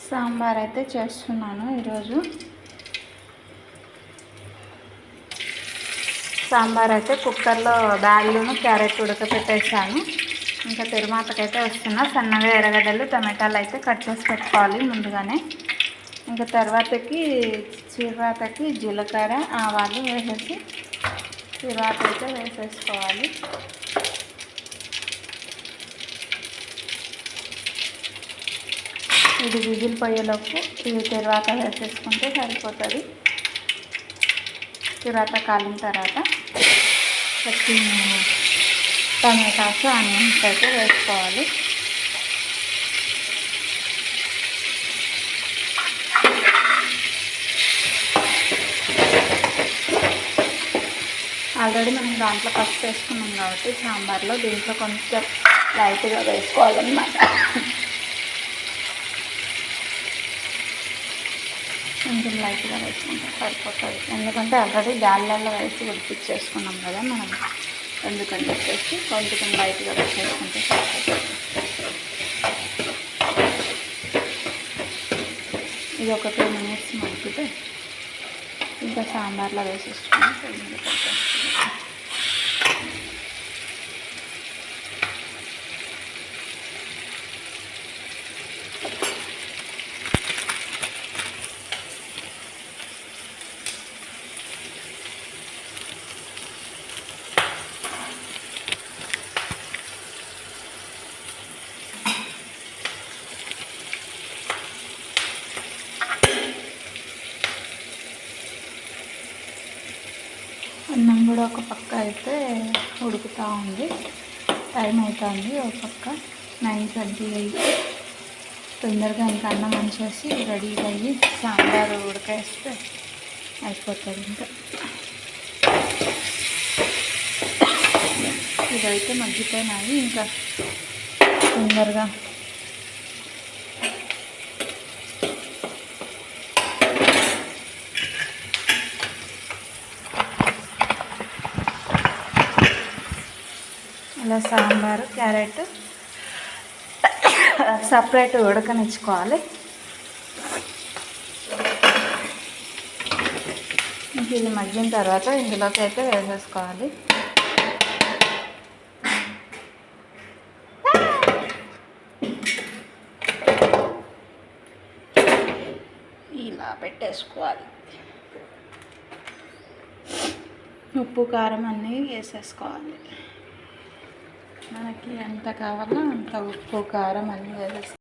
సాంబార్ అయితే చేస్తున్నాను ఈరోజు. సాంబార్ అయితే కుక్కర్లో బ్యాళ్ళును క్యారెట్ ఉడకపెట్టేసాను. ఇంకా తిరుమాతకైతే వస్తున్నా. సన్నగా ఎర్రగడ్డలు టమాటాలు అయితే కట్ చేసి పెట్టుకోవాలి ముందుగానే. ఇంకా తర్వాతకి జీలకర్ర ఆవాలు వేసేసి తర్వాత అయితే వేసేసుకోవాలి. ఇది విజిల్ పోయేలోపు ఇది తర్వాత వేసేసుకుంటే సరిపోతుంది. తర్వాత కాలిన తర్వాత టమాటాస్ ఆనియన్స్ అయితే వేసుకోవాలి. ఆల్రెడీ మనం దాంట్లో పసుపు వేసుకున్నాం కాబట్టి సాంబార్లో దీంట్లో కొంచెం లైట్గా వేసుకోవాలన్నమాట. కొంచెం లైట్గా వేసుకుంటే సరిపోతుంది. ఎందుకంటే ఆల్రెడీ బ్యాళ్ళల్లో వేసి ఉడికిచ్చేసుకున్నాం కదా మనం, ఎందుకని చెప్పేసి కొంచెం లైట్గా వేసేసుకుంటే సరిపోతుంది. ఇది ఒక 2 minutes మగ్గితే ఇంకా సాంబార్లో వేసేసుకుని 2 minutes పెట్టేసుకుంటాం. అన్నం కూడా ఒక పక్క అయితే ఉడుకుతూ ఉంది. టైం అవుతుంది. ఒక పక్క 9:28. తొందరగా ఇంకా అన్నం వంచేసి రెడీగా అయ్యి సాంబారు ఉడకేస్తే అయిపోతుంది. ఇంకా ఇదైతే మగ్గిపోయినాయి. ఇంకా తొందరగా ఇలా సాంబారు క్యారెట్ సపరేట్ ఉడకనిచ్చుకోవాలి. ఇంక ఇది మగ్గిన తర్వాత ఇందులోకి అయితే వేసేసుకోవాలి. ఇలా పెట్టేసుకోవాలి. ఉప్పు కారం అన్నీ వేసేసుకోవాలి. మనకి ఎంత కావాలో అంత ఉప్పు కారం అన్నీ వేసేసుకోవాలి.